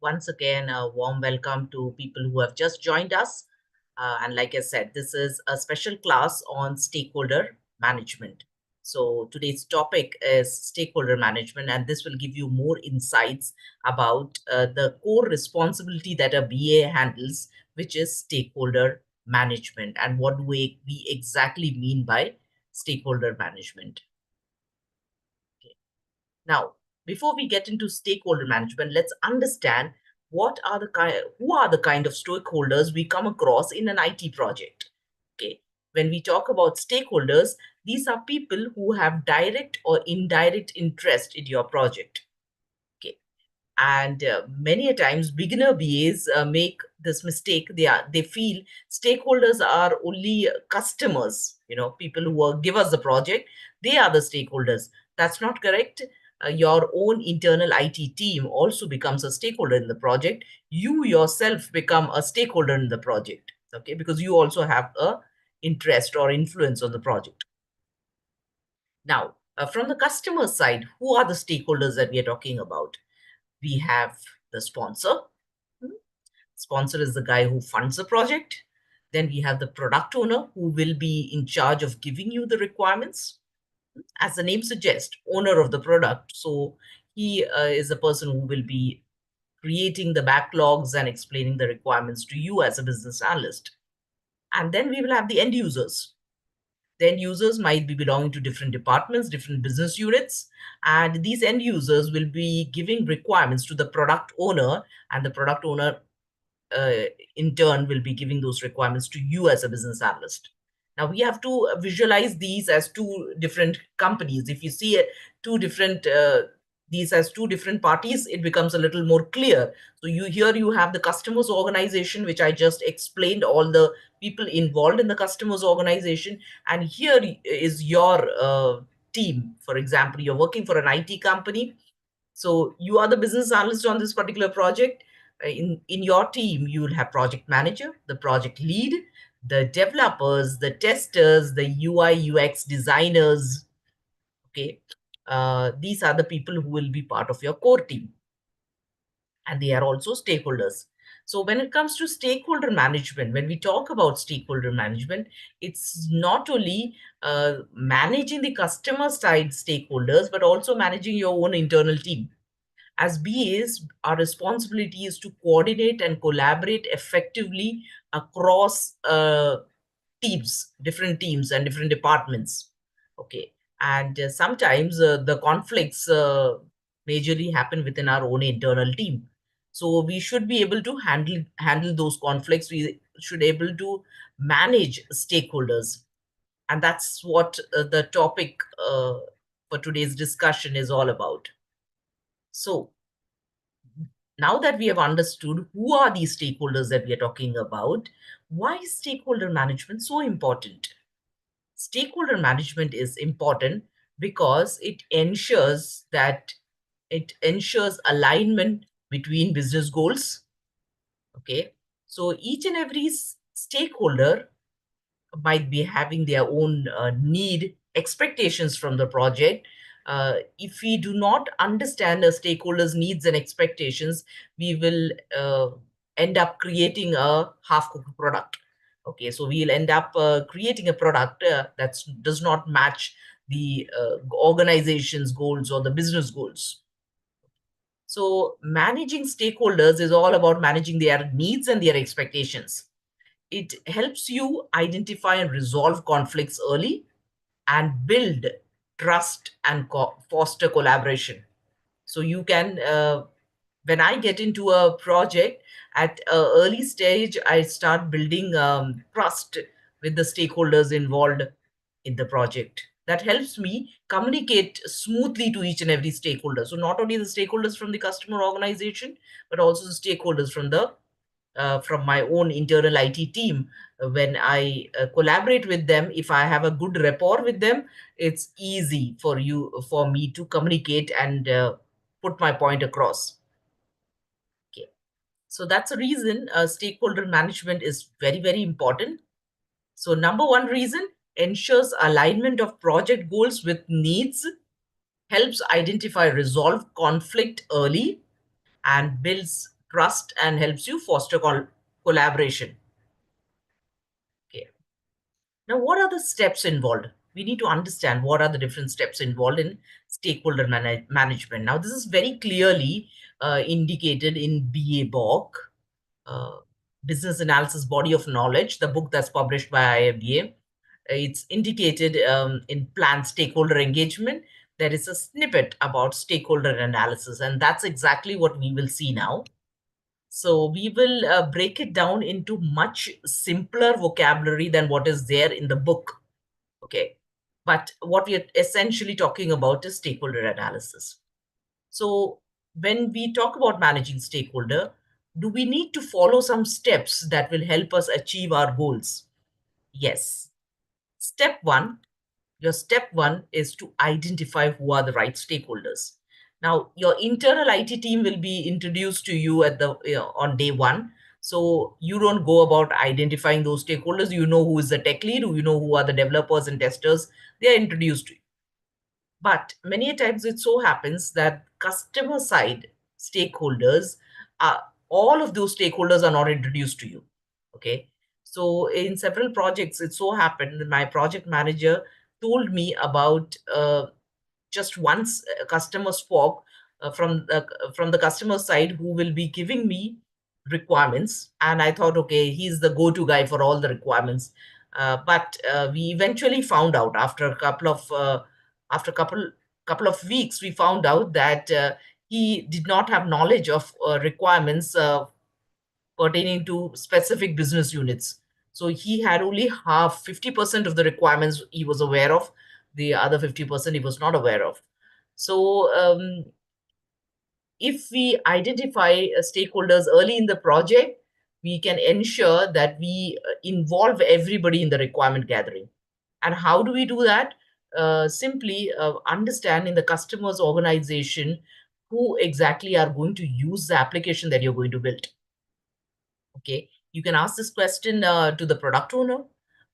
Once again, a warm welcome to people who have just joined us. And like I said, this is a special class on stakeholder management. So today's topic is stakeholder management, and this will give you more insights about the core responsibility that a BA handles, which is stakeholder management, and what do we exactly mean by stakeholder management. Now, before we get into stakeholder management, let's understand who are the kind of stakeholders we come across in an IT project. Okay. When we talk about stakeholders, these are people who have direct or indirect interest in your project. Okay. And many a times beginner BAs make this mistake. They feel stakeholders are only customers, people who give us the project. They are the stakeholders. That's not correct. Your own internal IT team also becomes a stakeholder in the project. You yourself become a stakeholder in the project, okay, because you also have a interest or influence on the project. Now, from the customer side, who are the stakeholders that we are talking about? We have the sponsor. Hmm. Sponsor is the guy who funds the project. Then we have the product owner who will be in charge of giving you the requirements. As the name suggests, owner of the product. So he is the person who will be creating the backlogs and explaining the requirements to you as a business analyst. And then we will have the end users. The end users might be belonging to different departments, different business units, and these end users will be giving requirements to the product owner, and the product owner uh, in turn will be giving those requirements to you as a business analyst. Now we have to visualize these as two different companies. If you see two different these as two different parties, it becomes a little more clear. So you have the customers organization, which I just explained, all the people involved in the customers organization, and here is your team. For example, you're working for an IT company, so you are the business analyst on this particular project. In your team, you will have project manager, the project lead, the developers, the testers, the UI UX designers. Okay, these are the people who will be part of your core team, and they are also stakeholders. So when it comes to stakeholder management, when we talk about stakeholder management, it's not only managing the customer side stakeholders, but also managing your own internal team. As BAs, our responsibility is to coordinate and collaborate effectively across different teams and different departments. Okay. And sometimes the conflicts majorly happen within our own internal team. So we should be able to handle those conflicts. We should able to manage stakeholders. And that's what the topic for today's discussion is all about. So now that we have understood who are these stakeholders that we are talking about, why is stakeholder management so important? Stakeholder management is important because it ensures alignment between business goals. Okay. So each and every stakeholder might be having their own need, expectations from the project. If we do not understand the stakeholders' needs and expectations, we will end up creating a half-cooked product. Okay, so we'll end up creating a product that does not match the organization's goals or the business goals. So managing stakeholders is all about managing their needs and their expectations. It helps you identify and resolve conflicts early and build trust and foster collaboration. So you can, when I get into a project at an early stage, I start building trust with the stakeholders involved in the project. That helps me communicate smoothly to each and every stakeholder. So not only the stakeholders from the customer organization, but also the stakeholders from my own internal IT team. When I collaborate with them, if I have a good rapport with them, it's easy for me to communicate and put my point across. Okay. So that's a reason stakeholder management is very, very important. So number one reason, ensures alignment of project goals with needs, helps identify resolve conflict early, and builds trust and helps you foster collaboration. Okay. Now, what are the steps involved? We need to understand what are the different steps involved in stakeholder management. Now, this is very clearly indicated in B.A. Borg, uh, Business Analysis Body of Knowledge, the book that's published by IFBA. It's indicated in planned stakeholder engagement. There is a snippet about stakeholder analysis, and that's exactly what we will see now. So we will break it down into much simpler vocabulary than what is there in the book. Okay. But what we are essentially talking about is stakeholder analysis. So when we talk about managing stakeholder, do we need to follow some steps that will help us achieve our goals? Yes. Step one, your step one is to identify who are the right stakeholders. Now, your internal IT team will be introduced to you at the on day one. So you don't go about identifying those stakeholders. You know who is the tech lead, you know who are the developers and testers. They are introduced to you. But many times it so happens that customer side stakeholders are all of those stakeholders are not introduced to you. Okay. So in several projects, it so happened that my project manager told me about just once a customer spoke from the customer side who will be giving me requirements, and I thought, okay, he's the go-to guy for all the requirements. But we eventually found out after couple of weeks, we found out that he did not have knowledge of requirements pertaining to specific business units. So he had only 50% of the requirements he was aware of. The other 50% he was not aware of. So if we identify stakeholders early in the project, we can ensure that we involve everybody in the requirement gathering. And how do we do that? Simply understand in the customer's organization who exactly are going to use the application that you're going to build. Okay, you can ask this question to the product owner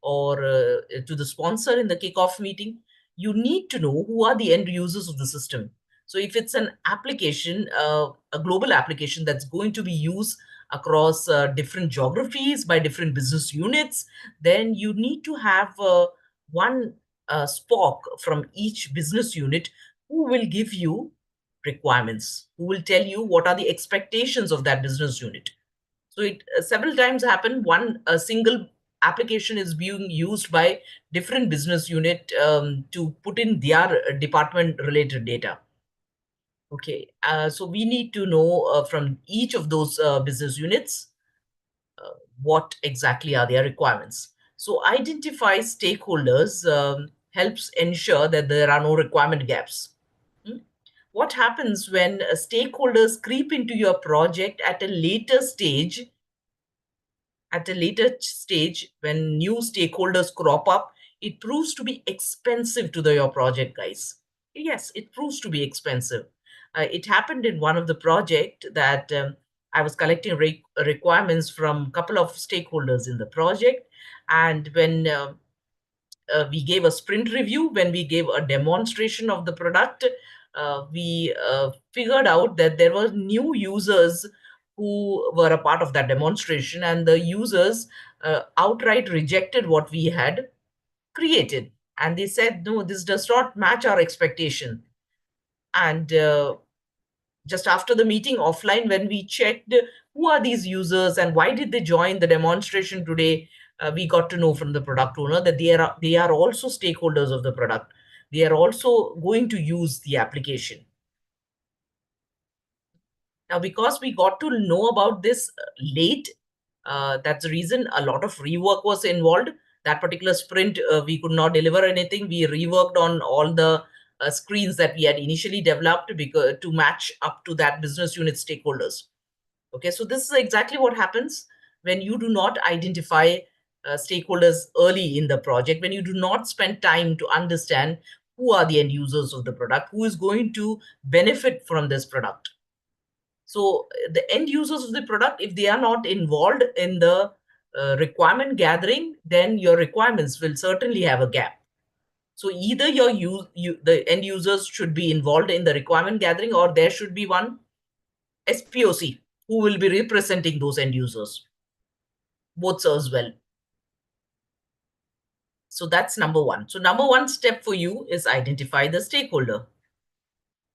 or to the sponsor in the kickoff meeting. You need to know who are the end users of the system. So if it's an application, a global application that's going to be used across different geographies by different business units, then you need to have one spock from each business unit who will give you requirements, who will tell you what are the expectations of that business unit. So it several times happen. One a single application is being used by different business unit to put in their department related data. Okay, so we need to know from each of those business units what exactly are their requirements. So identify stakeholders helps ensure that there are no requirement gaps. Hmm? What happens when stakeholders creep into your project at a later stage when new stakeholders crop up? It proves to be expensive to your project, guys. Yes, it proves to be expensive. It happened in one of the project that I was collecting requirements from a couple of stakeholders in the project, and when we gave a sprint review, when we gave a demonstration of the product, we figured out that there were new users who were a part of that demonstration, and the users outright rejected what we had created. And they said, no, this does not match our expectation. And just after the meeting offline, when we checked who are these users and why did they join the demonstration today, we got to know from the product owner that they are also stakeholders of the product. They are also going to use the application. Now, because we got to know about this late, that's the reason a lot of rework was involved. That particular sprint, we could not deliver anything. We reworked on all the screens that we had initially developed because to match up to that business unit stakeholders. Okay, so this is exactly what happens when you do not identify stakeholders early in the project, when you do not spend time to understand who are the end users of the product, who is going to benefit from this product. So the end users of the product, if they are not involved in the requirement gathering, then your requirements will certainly have a gap. So either the end users should be involved in the requirement gathering, or there should be one SPOC, who will be representing those end users. Both serves well. So that's number one. So number one step for you is identify the stakeholder.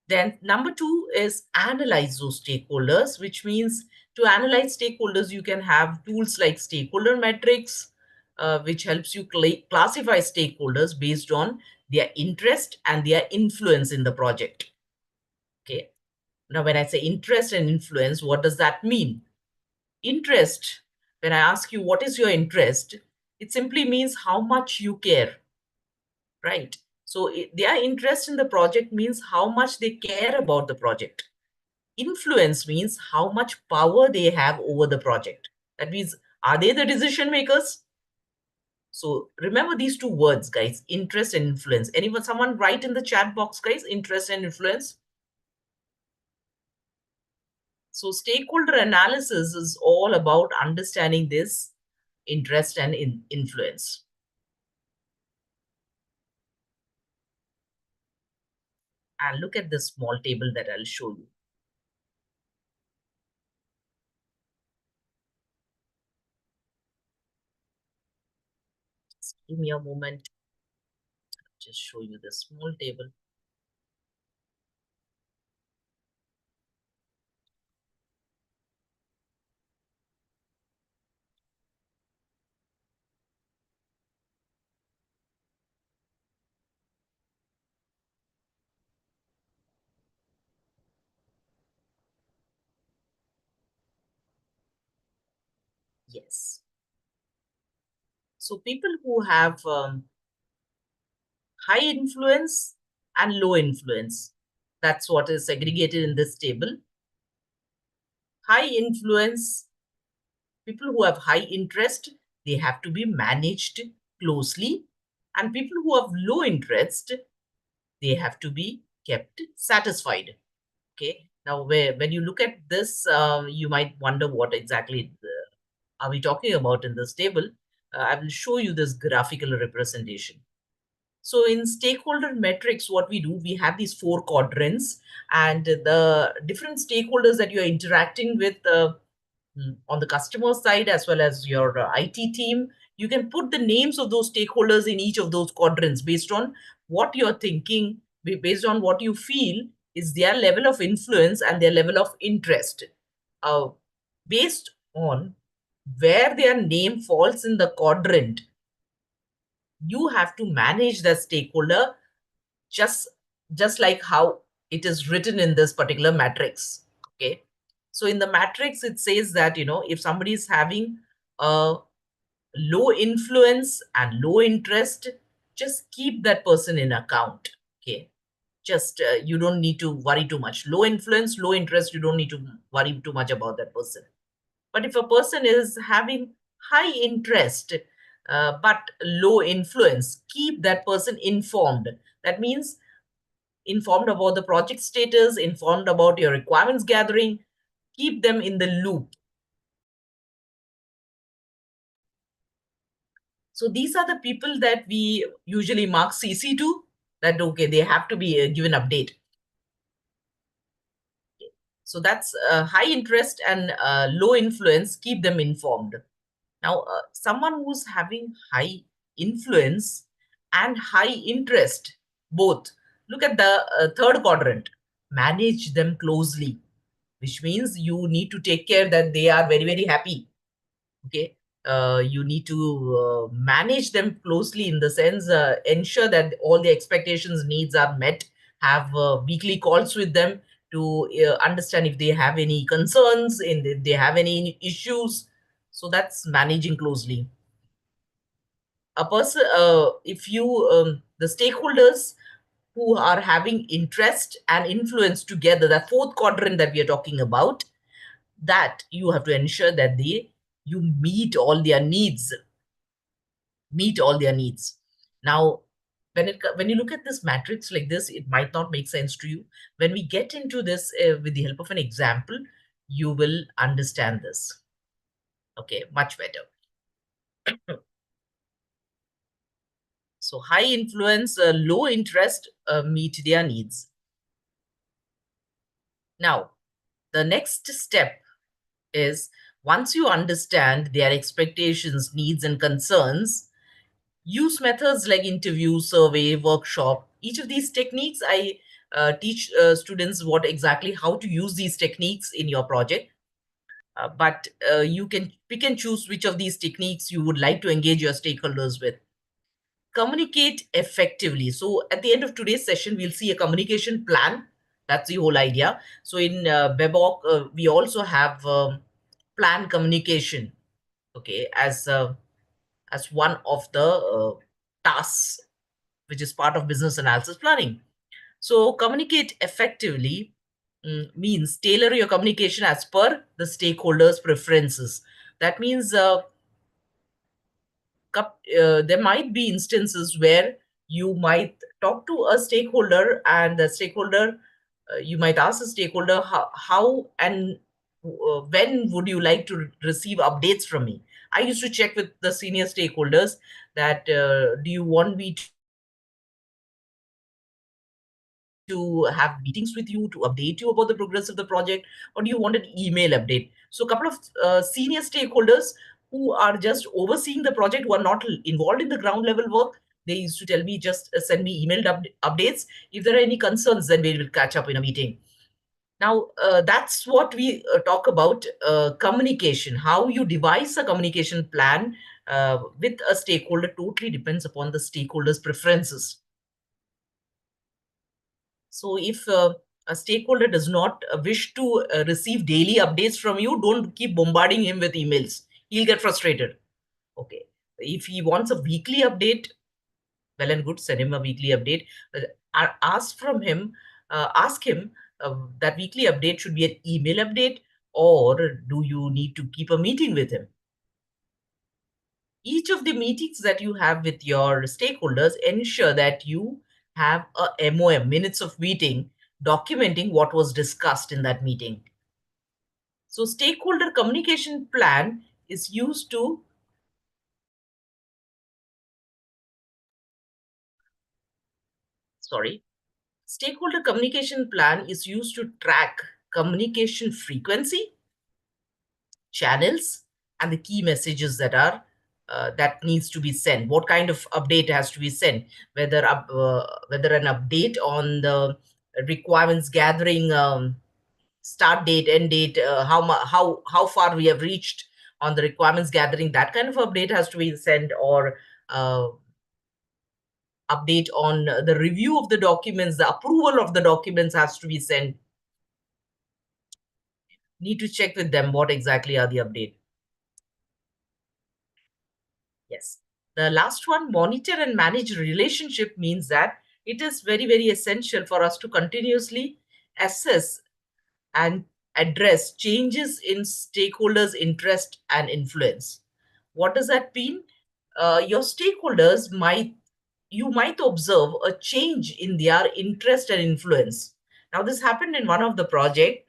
Then number two is analyze those stakeholders, which means to analyze stakeholders, you can have tools like stakeholder metrics, which helps you classify stakeholders based on their interest and their influence in the project. Okay. Now, when I say interest and influence, what does that mean? Interest, when I ask you, what is your interest? It simply means how much you care, right? So their interest in the project means how much they care about the project. Influence means how much power they have over the project. That means, are they the decision makers? So remember these two words, guys, interest and influence. Anyone, someone write in the chat box, guys, interest and influence. So stakeholder analysis is all about understanding this interest and influence. And look at this small table that I'll show you. Just give me a moment. Just show you this small table. Yes. So people who have high influence and low influence, that's what is segregated in this table. High influence, people who have high interest, they have to be managed closely. And people who have low interest, they have to be kept satisfied. Okay. Now, when you look at this, you might wonder what exactly are we talking about in this table. I will show you this graphical representation. So in stakeholder metrics, what we do, we have these four quadrants, and the different stakeholders that you're interacting with on the customer side as well as your IT team, you can put the names of those stakeholders in each of those quadrants based on what you're thinking, based on what you feel is their level of influence and their level of interest. Uh, Based on where their name falls in the quadrant, you have to manage the stakeholder just just like how it is written in this particular matrix. Okay. So in the matrix, it says that, if somebody is having a low influence and low interest, just keep that person in account. Okay. Just you don't need to worry too much. Low influence, low interest, you don't need to worry too much about that person. But if a person is having high interest but low influence, keep that person informed. That means informed about the project status, informed about your requirements gathering, keep them in the loop. So these are the people that we usually mark CC to, that okay, they have to be given update. So that's high interest and low influence, keep them informed. Now, someone who's having high influence and high interest, both, look at the third quadrant, manage them closely, which means you need to take care that they are very, very happy. Okay. You need to manage them closely in the sense, ensure that all the expectations, needs are met, have weekly calls with them to understand if they have any concerns and if they have any issues. So that's managing closely. A person, if you, the stakeholders who are having interest and influence together, that fourth quadrant that we are talking about, that you have to ensure that you meet all their needs. Now, when you look at this matrix like this, it might not make sense to you. When we get into this with the help of an example, you will understand this. Okay, much better. So high influence, low interest, meet their needs. Now, the next step is once you understand their expectations, needs, and concerns, use methods like interview, survey, workshop. Each of these techniques, I teach students what exactly how to use these techniques in your project. But you can pick and choose which of these techniques you would like to engage your stakeholders with. Communicate effectively. So at the end of today's session, we'll see a communication plan. That's the whole idea. So in Webok, we also have plan communication, okay, as one of the tasks which is part of business analysis planning. So communicate effectively means tailor your communication as per the stakeholders' preferences. That means there might be instances where you might talk to a stakeholder, and the stakeholder, you might ask the stakeholder how and when would you like to receive updates from me. I used to check with the senior stakeholders that do you want me to have meetings with you to update you about the progress of the project, or do you want an email update? So a couple of senior stakeholders who are just overseeing the project, who are not involved in the ground level work, they used to tell me just send me emailed updates. If there are any concerns, then we will catch up in a meeting. Now, that's what we talk about communication. How you devise a communication plan with a stakeholder totally depends upon the stakeholder's preferences. So if a stakeholder does not wish to receive daily updates from you, don't keep bombarding him with emails. He'll get frustrated. Okay. If he wants a weekly update, well and good, send him a weekly update. Ask from him, ask him that weekly update should be an email update, or do you need to keep a meeting with him? Each of the meetings that you have with your stakeholders, ensure that you have a MOM, minutes of meeting, documenting what was discussed in that meeting. So stakeholder communication plan is used to, sorry, stakeholder communication plan is used to track communication frequency, channels, and the key messages that needs to be sent. What kind of update has to be sent? Whether an update on the requirements gathering, start date, end date, how far we have reached on the requirements gathering. That kind of update has to be sent, or update on the review of the documents, the approval of the documents has to be sent. Need to check with them what exactly are the update. Yes. The last one, monitor and manage relationship, means that it is very, very essential for us to continuously assess and address changes in stakeholders' interest and influence. What does that mean? Your stakeholders you might observe a change in their interest and influence. Now, this happened in one of the project,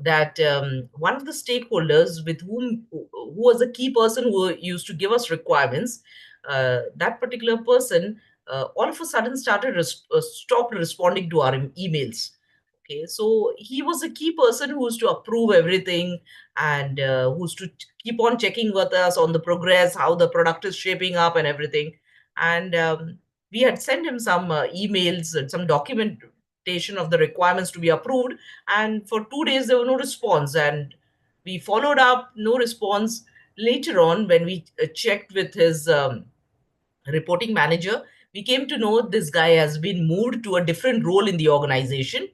that one of the stakeholders with who was a key person who used to give us requirements, that particular person all of a sudden stopped responding to our emails. Okay, so he was a key person who used to approve everything, and who used to keep on checking with us on the progress, how the product is shaping up and everything. And we had sent him some emails and some documentation of the requirements to be approved, and for 2 days there was no response, and we followed up, no response. Later on, when we checked with his reporting manager, we came to know this guy has been moved to a different role in the organization.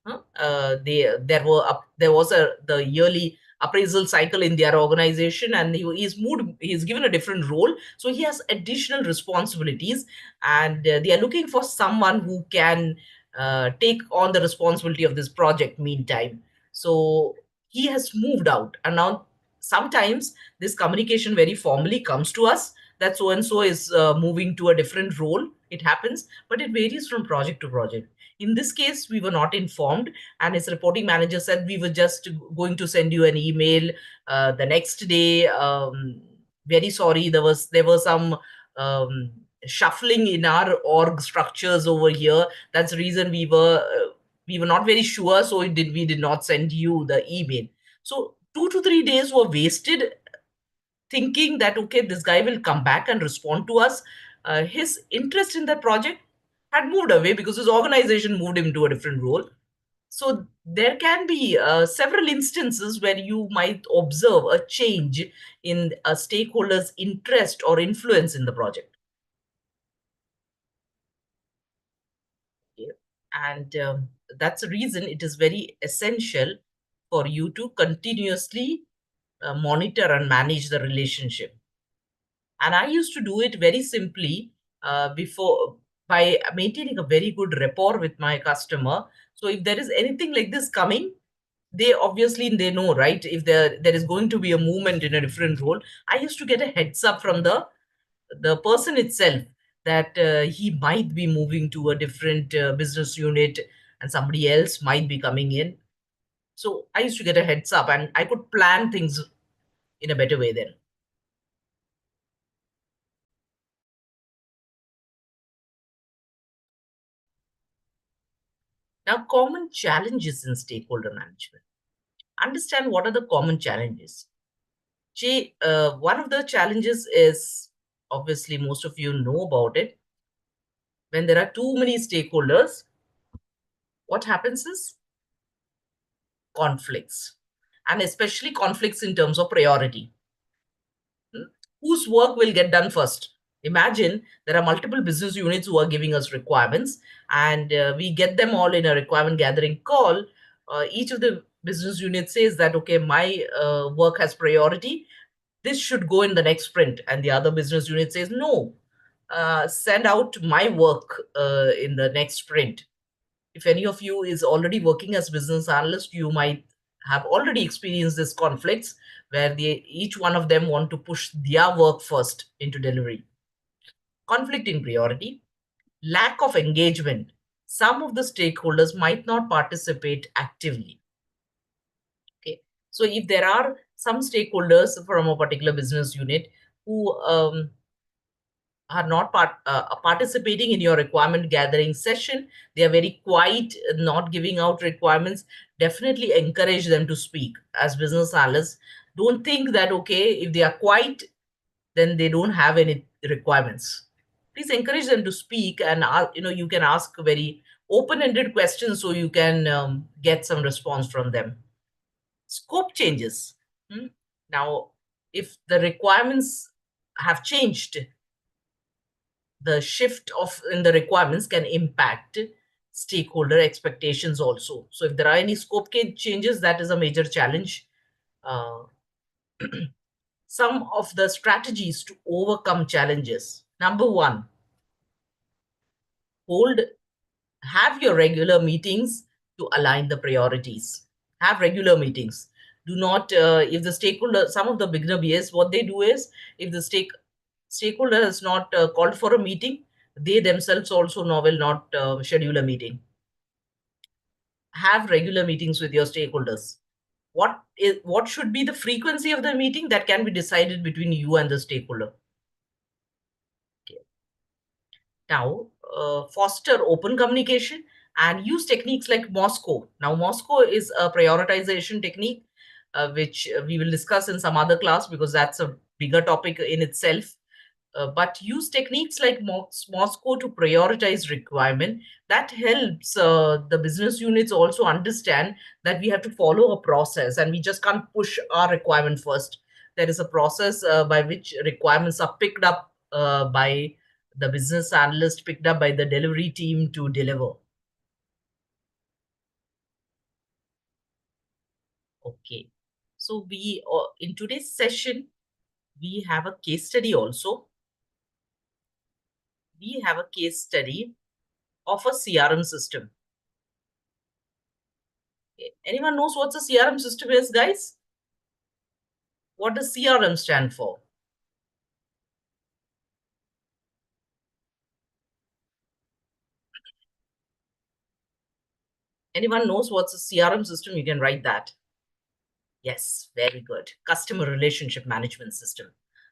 There was the yearly appraisal cycle in their organization, and he's given a different role, so he has additional responsibilities, and they are looking for someone who can take on the responsibility of this project meantime. So he has moved out, and now sometimes this communication very formally comes to us that so and so is moving to a different role. It happens, but it varies from project to project. In this case, we were not informed, and his reporting manager said we were just going to send you an email the next day. Very sorry, there was some shuffling in our org structures over here. That's the reason we were not very sure, so we did not send you the email. So 2 to 3 days were wasted thinking that, okay, this guy will come back and respond to us. His interest in that project had moved away because his organization moved him to a different role. So there can be several instances where you might observe a change in a stakeholder's interest or influence in the project. Okay. And that's the reason it is very essential for you to continuously monitor and manage the relationship. And I used to do it very simply before by maintaining a very good rapport with my customer. So if there is anything like this coming, they obviously they know, right? If there is going to be a movement in a different role, I used to get a heads up from the person itself that he might be moving to a different business unit and somebody else might be coming in. So I used to get a heads up and I could plan things in a better way then. Now, common challenges in stakeholder management. Understand what are the common challenges. One of the challenges is obviously most of you know about it. When there are too many stakeholders, what happens is conflicts, and especially conflicts in terms of priority. Hmm? Whose work will get done first? Imagine there are multiple business units who are giving us requirements, and we get them all in a requirement gathering call. Each of the business units says that, okay, my work has priority. This should go in the next sprint. And the other business unit says, no, send out my work in the next sprint. If any of you is already working as business analyst, you might have already experienced this conflicts where each one of them want to push their work first into delivery. Conflict in priority, lack of engagement. Some of the stakeholders might not participate actively. Okay, so if there are some stakeholders from a particular business unit who are not participating in your requirement gathering session, they are very quiet, not giving out requirements, definitely encourage them to speak. As business analysts, don't think that, okay, if they are quiet, then they don't have any requirements. Please encourage them to speak, and you can ask very open-ended questions so you can get some response from them. Scope changes. Hmm? Now, if the requirements have changed, the shift of in the requirements can impact stakeholder expectations also. So if there are any scope changes, that is a major challenge. Uh, some of the strategies to overcome challenges. Number one, hold have your regular meetings to align the priorities. Have regular meetings. Do not if the stakeholder, some of the beginner BS, what they do is, if the stakeholder has not called for a meeting, they themselves also now will not schedule a meeting. Have regular meetings with your stakeholders. What should be the frequency of the meeting, that can be decided between you and the stakeholder. Okay. Now, foster open communication and use techniques like Moscow. Now, Moscow is a prioritization technique, which we will discuss in some other class because that's a bigger topic in itself. But use techniques like Moscow to prioritize requirement. That helps the business units also understand that we have to follow a process and we just can't push our requirement first. There is a process by which requirements are picked up by the business analyst, picked up by the delivery team to deliver. Okay. So we in today's session, we have a case study also. We have a case study of a CRM system. Anyone knows what's a CRM system is, guys? What does CRM stand for? Anyone knows what's a CRM system? You can write that. Yes, very good. Customer relationship management system.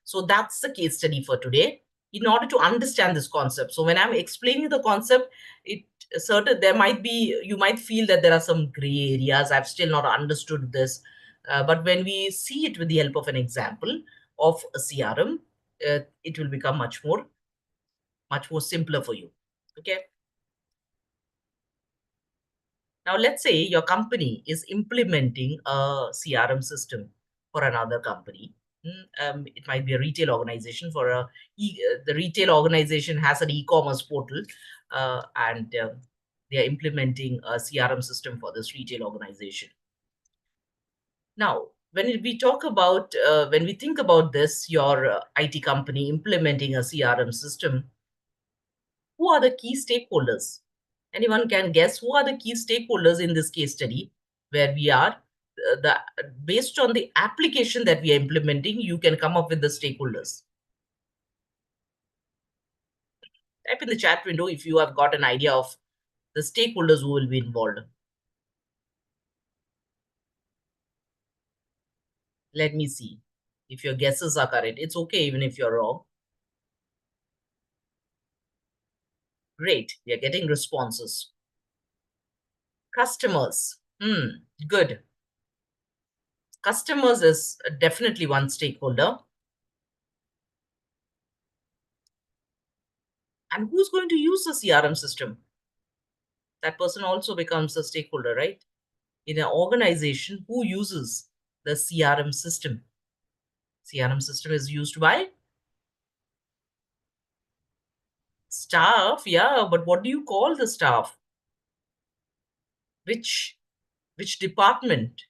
So that's the case study for today. In order to understand this concept, so when I'm explaining the concept, it certain there might be, you might feel that there are some gray areas. I've still not understood this. But when we see it with the help of an example of a CRM, it will become much more simpler for you. Okay. Now, let's say your company is implementing a CRM system for another company. It might be a retail organization. The retail organization has an e-commerce portal, and they are implementing a CRM system for this retail organization. Now, when we think about this, your IT company implementing a CRM system, who are the key stakeholders? Anyone can guess who are the key stakeholders in this case study where we are? Based on the application that we are implementing, you can come up with the stakeholders. Type in the chat window if you have got an idea of the stakeholders who will be involved. Let me see if your guesses are correct. It's okay even if you're wrong. Great, we are getting responses. Customers. Good. Customers is definitely one stakeholder. And who's going to use the CRM system? That person also becomes a stakeholder, right? In an organization, who uses the CRM system? CRM system is used by staff, yeah, but what do you call the staff? Which department?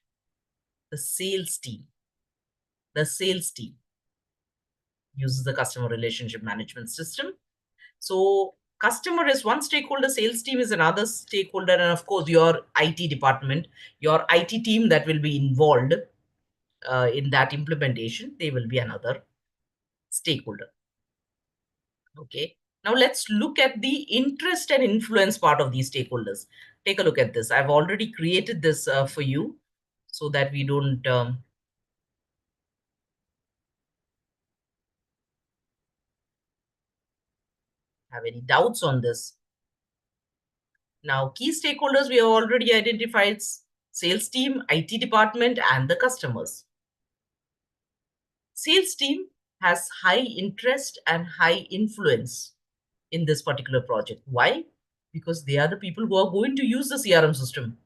The sales team. The sales team uses the customer relationship management system. So customer is one stakeholder, sales team is another stakeholder, and of course your IT department, your IT team that will be involved in that implementation, they will be another stakeholder. Okay. Now let's look at the interest and influence part of these stakeholders. Take a look at this. I've already created this for you so that we don't have any doubts on this. Now, key stakeholders we have already identified: sales team, IT department, and the customers. Sales team has high interest and high influence in this particular project. Why? Because they are the people who are going to use the CRM system.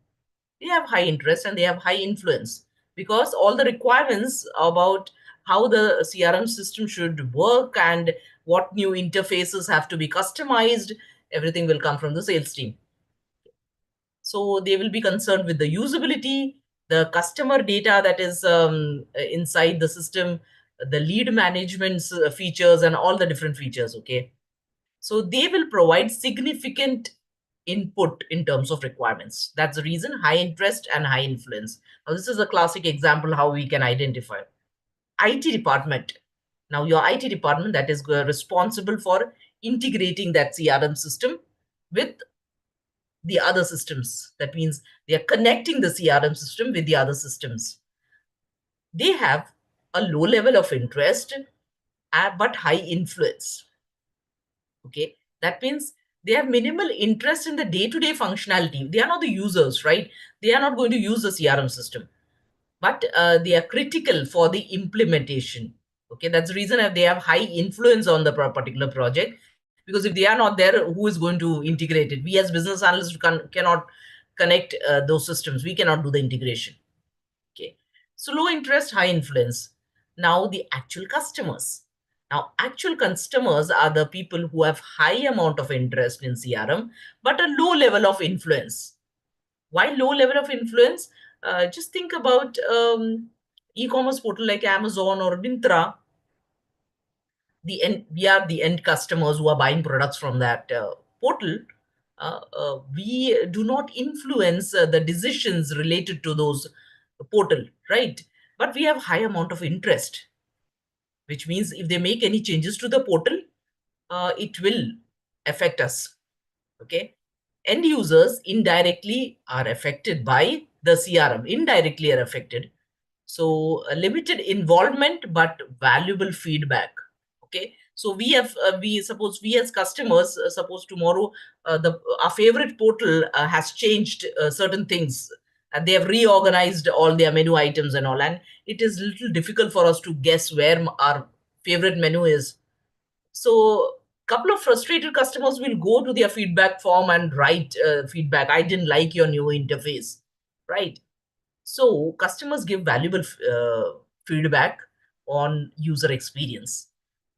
They have high interest and they have high influence because all the requirements about how the CRM system should work and what new interfaces have to be customized, everything will come from the sales team. So they will be concerned with the usability, the customer data that is inside the system, the lead management features, and all the different features. Okay. So they will provide significant input in terms of requirements. That's the reason high interest and high influence. Now, this is a classic example how we can identify. IT department. Now, your IT department that is responsible for integrating that CRM system with the other systems. That means they are connecting the CRM system with the other systems. They have a low level of interest, but high influence. Okay, that means they have minimal interest in the day-to-day functionality. They are not the users, right? They are not going to use the CRM system, but they are critical for the implementation. Okay, that's the reason they have high influence on the particular project, because if they are not there, who is going to integrate it? We as business analysts cannot connect those systems. We cannot do the integration. Okay, so low interest, high influence. Now the actual customers. Now actual customers are the people who have high amount of interest in CRM, but a low level of influence. Why low level of influence? Just think about e-commerce portal like Amazon or Mintra. We are the end customers who are buying products from that portal. We do not influence the decisions related to those portal, right? But we have high amount of interest, which means if they make any changes to the portal, it will affect us. Okay. End users indirectly are affected by the CRM, indirectly are affected. So limited involvement, but valuable feedback. Okay. So we suppose we as customers, suppose tomorrow the our favorite portal has changed certain things, and they have reorganized all their menu items and all, and it is little difficult for us to guess where our favorite menu is. So couple of frustrated customers will go to their feedback form and write feedback. I didn't like your new interface, right? So customers give valuable feedback on user experience,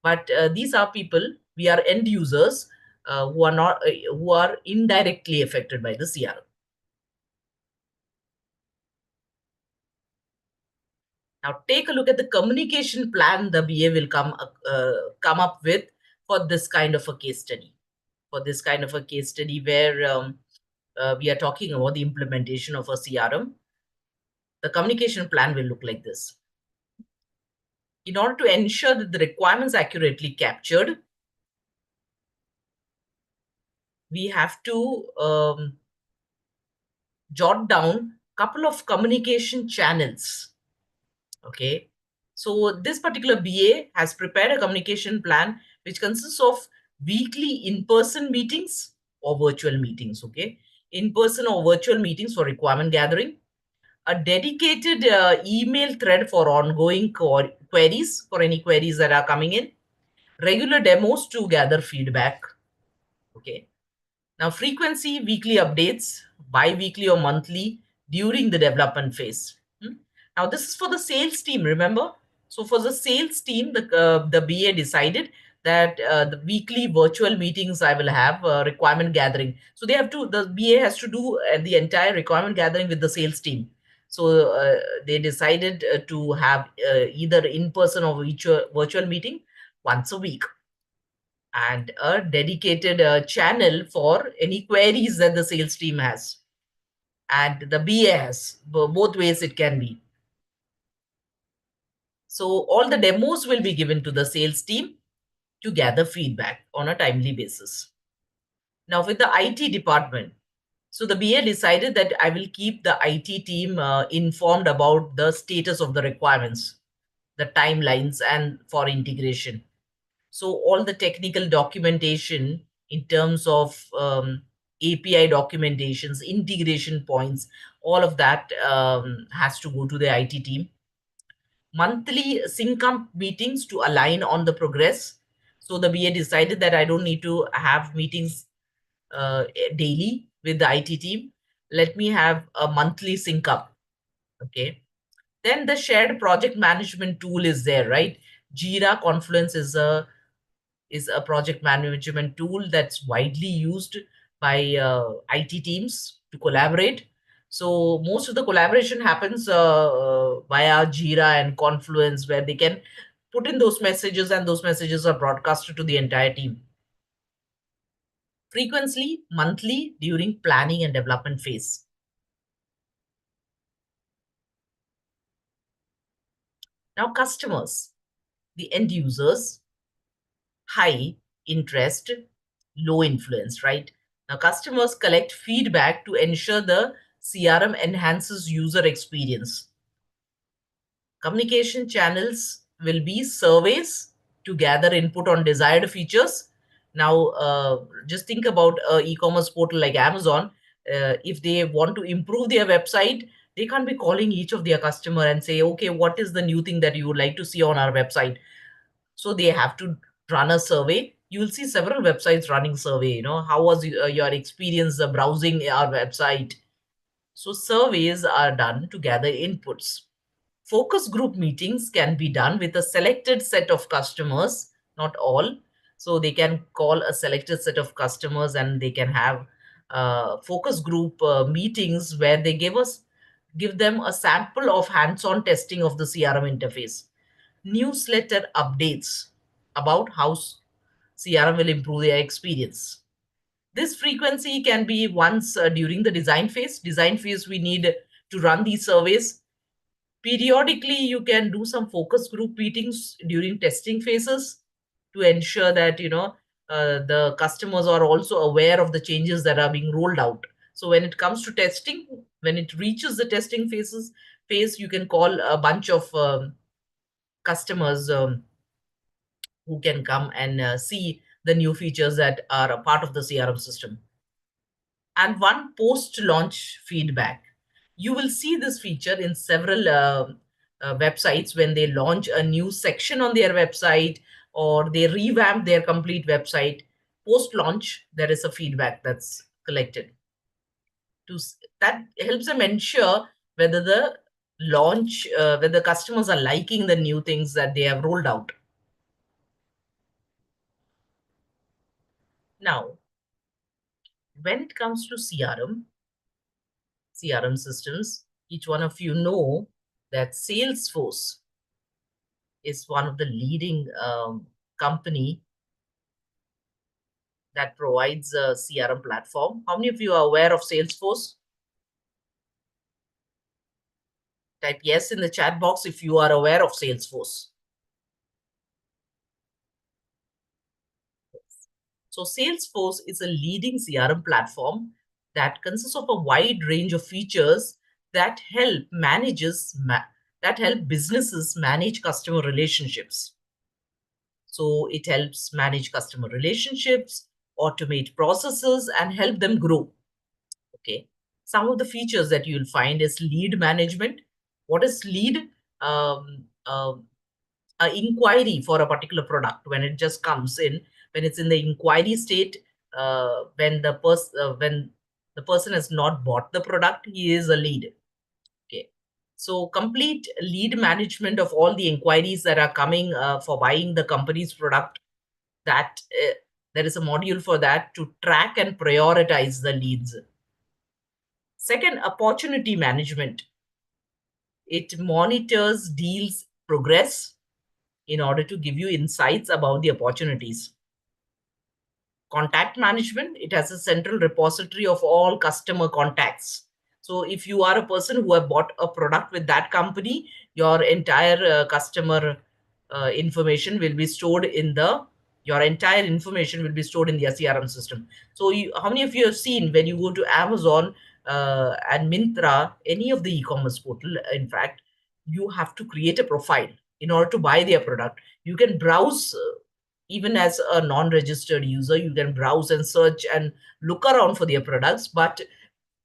but these are people, we are end users, who are not who are indirectly affected by the CRM. Now take a look at the communication plan the BA will come up with for this kind of a case study. For this kind of a case study where we are talking about the implementation of a CRM, the communication plan will look like this. In order to ensure that the requirements accurately captured, we have to jot down a couple of communication channels. Okay. So this particular BA has prepared a communication plan which consists of weekly in-person meetings or virtual meetings. Okay. In-person or virtual meetings for requirement gathering, a dedicated email thread for ongoing queries, for any queries that are coming in, regular demos to gather feedback. Okay. Now, frequency, weekly updates, bi-weekly or monthly during the development phase. Now, this is for the sales team, remember? So for the sales team, the BA decided that the weekly virtual meetings I will have requirement gathering. So they have to, the BA has to do the entire requirement gathering with the sales team. So they decided to have either in-person or virtual meeting once a week, and a dedicated channel for any queries that the sales team has and the BA has. Both ways it can be. So all the demos will be given to the sales team to gather feedback on a timely basis. Now with the IT department, so the BA decided that I will keep the IT team informed about the status of the requirements, the timelines, and for integration. So all the technical documentation in terms of API documentations, integration points, all of that has to go to the IT team. Monthly sync up meetings to align on the progress. So the BA decided that I don't need to have meetings daily with the IT team. Let me have a monthly sync up. Okay. Then the shared project management tool is there, right? Jira, Confluence is a project management tool that's widely used by IT teams to collaborate. So most of the collaboration happens via Jira and Confluence, where they can put in those messages and those messages are broadcasted to the entire team. Frequently, monthly during planning and development phase. Now, customers, the end users, high interest, low influence, right? Now, customers collect feedback to ensure the CRM enhances user experience. Communication channels will be surveys to gather input on desired features. Now, just think about an e-commerce portal like Amazon. If they want to improve their website, they can't be calling each of their customer and say, okay, what is the new thing that you would like to see on our website? So they have to run a survey. You will see several websites running survey. How was your experience browsing our website? So surveys are done to gather inputs. Focus group meetings can be done with a selected set of customers, not all. So they can call a selected set of customers and they can have focus group meetings where they give them a sample of hands-on testing of the CRM interface. Newsletter updates about how CRM will improve their experience. This frequency can be once during the design phase. Design phase, we need to run these surveys. Periodically, you can do some focus group meetings during testing phases to ensure that the customers are also aware of the changes that are being rolled out. So when it comes to testing, when it reaches the testing phase, you can call a bunch of customers who can come and see the new features that are a part of the CRM system. And one post launch feedback. You will see this feature in several websites when they launch a new section on their website or they revamp their complete website. Post launch, there is a feedback that's collected that helps them ensure whether the whether customers are liking the new things that they have rolled out. Now, when it comes to CRM systems, each one of you know that Salesforce is one of the leading company that provides a CRM platform. How many of you are aware of Salesforce? Type yes in the chat box if you are aware of Salesforce. So Salesforce is a leading CRM platform that consists of a wide range of features that help businesses manage customer relationships. So it helps manage customer relationships, automate processes, and help them grow. Okay. Some of the features that you'll find is lead management. What is lead? A inquiry for a particular product when it just comes in, when it's in the inquiry state, when the person has not bought the product, he is a lead. Okay. So complete lead management of all the inquiries that are coming for buying the company's product, that there is a module for that to track and prioritize the leads. Second, opportunity management. It monitors deals progress in order to give you insights about the opportunities. Contact management, it has a central repository of all customer contacts. So if you are a person who have bought a product with that company, your entire customer information will be stored in the your entire information will be stored in the CRM system. So how many of you have seen when you go to Amazon and Mintra, any of the e-commerce portal, in fact, you have to create a profile in order to buy their product. You can browse even as a non-registered user, you can browse and search and look around for their products. But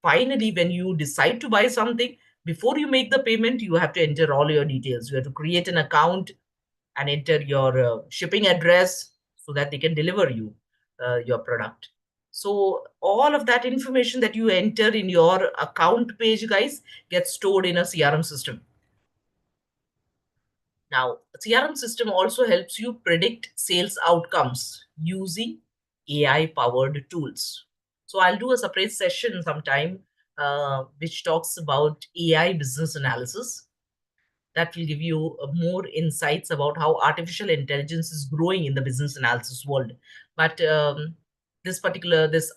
finally, when you decide to buy something, before you make the payment, you have to enter all your details. You have to create an account and enter your shipping address so that they can deliver you your product. So all of that information that you enter in your account page, guys, gets stored in a CRM system. Now, CRM system also helps you predict sales outcomes using AI-powered tools. So I'll do a separate session sometime which talks about AI business analysis. That will give you more insights about how artificial intelligence is growing in the business analysis world. But this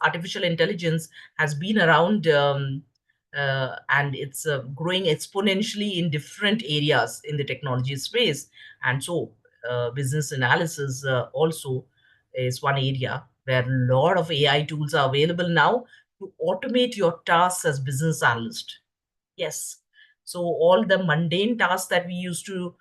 artificial intelligence has been around, and it's growing exponentially in different areas in the technology space. And so business analysis also is one area where a lot of AI tools are available now to automate your tasks as business analyst. Yes. So all the mundane tasks that we used to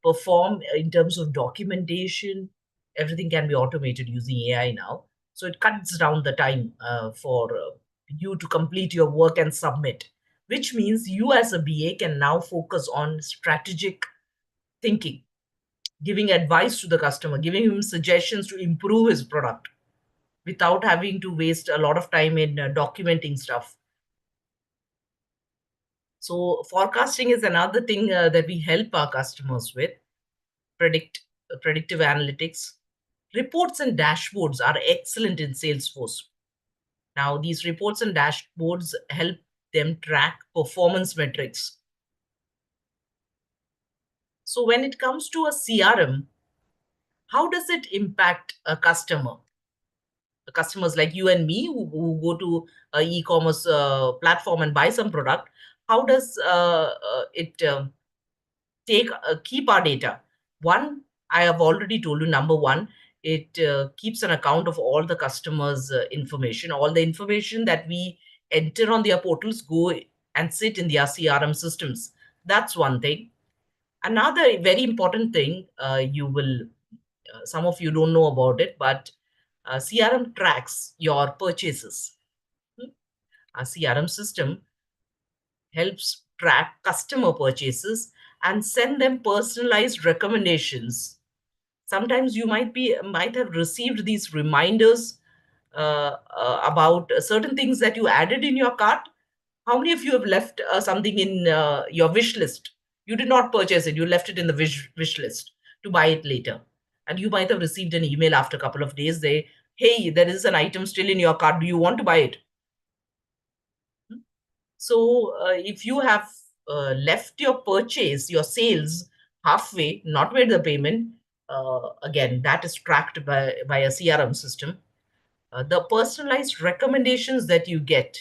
perform in terms of documentation, everything can be automated using AI now. So it cuts down the time for you to complete your work and submit, which means you as a BA can now focus on strategic thinking, giving advice to the customer, giving him suggestions to improve his product without having to waste a lot of time in documenting stuff. So forecasting is another thing that we help our customers with. Predictive analytics. Reports and dashboards are excellent in Salesforce. Now, these reports and dashboards help them track performance metrics. So when it comes to a CRM, how does it impact a customer? The customers like you and me who go to a e-commerce platform and buy some product, how does it keep our data? One, I have already told you, number one, it keeps an account of all the customers' information. All the information that we enter on their portals go and sit in their CRM systems. That's one thing. Another very important thing, some of you don't know about it, but CRM tracks your purchases. A CRM system helps track customer purchases and send them personalized recommendations. Sometimes you might have received these reminders about certain things that you added in your cart. How many of you have left something in your wish list? You did not purchase it, you left it in the wish list to buy it later. And you might have received an email after a couple of days. Hey, there is an item still in your cart. Do you want to buy it? So if you have left your purchase, your sales halfway, not made the payment, again, that is tracked by a CRM system. The personalized recommendations that you get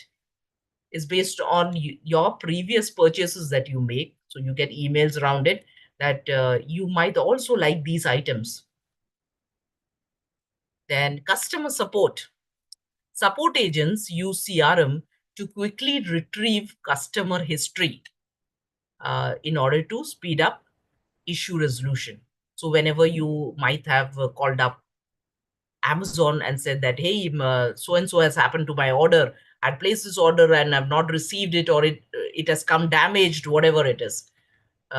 is based on your previous purchases that you make. So you get emails around it that you might also like these items. Then customer support. Support agents use CRM to quickly retrieve customer history in order to speed up issue resolution. So whenever you might have called up Amazon and said that, hey, so and so has happened to my order. I'd placed this order and I've not received it, or it has come damaged, whatever it is.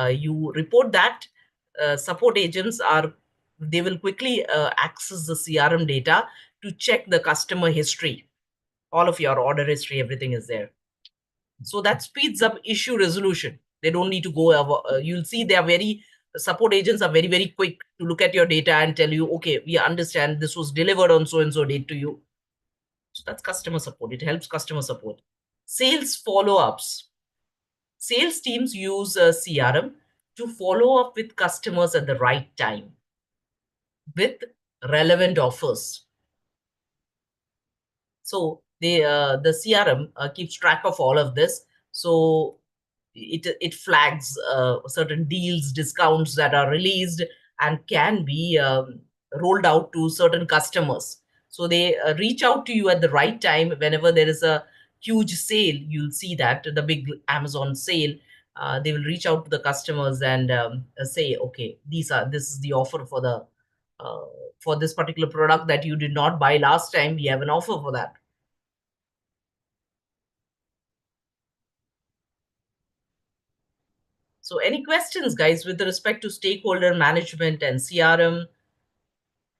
You report that. Support agents they will quickly access the CRM data to check the customer history. All of your order history, everything is there. So that speeds up issue resolution. They don't need to go you'll see they are very support agents are very, very quick to look at your data and tell you, okay, we understand this was delivered on so and so date to you. So that's customer support. It helps customer support. Sales follow-ups. Sales teams use CRM to follow up with customers at the right time with relevant offers. So the CRM keeps track of all of this. So it flags certain deals, discounts that are released and can be rolled out to certain customers. So they reach out to you at the right time whenever there is a huge sale. You'll see that the big Amazon sale. They will reach out to the customers and say, okay, this is the offer uh, for this particular product that you did not buy last time. We have an offer for that. So any questions, guys, with respect to stakeholder management and CRM?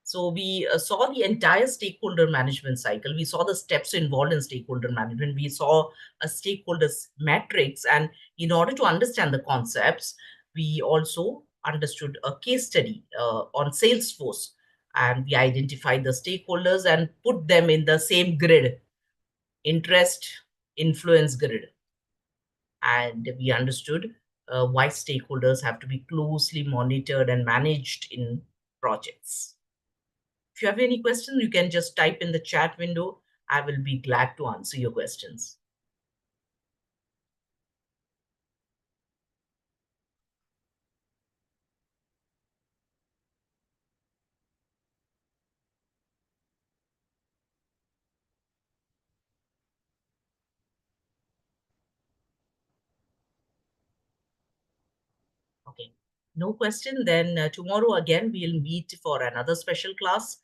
So we saw the entire stakeholder management cycle. We saw the steps involved in stakeholder management. We saw a stakeholders matrix. And in order to understand the concepts, we also understood a case study on Salesforce. And we identified the stakeholders and put them in the same grid, interest, influence grid. And we understood why stakeholders have to be closely monitored and managed in projects. If you have any questions, you can just type in the chat window. I will be glad to answer your questions. Okay, no question. Then tomorrow again, we'll meet for another special class.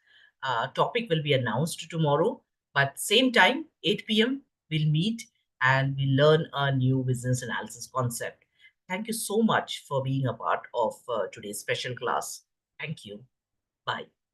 Topic will be announced tomorrow, but same time, 8 p.m., we'll meet and we learn a new business analysis concept. Thank you so much for being a part of today's special class. Thank you. Bye.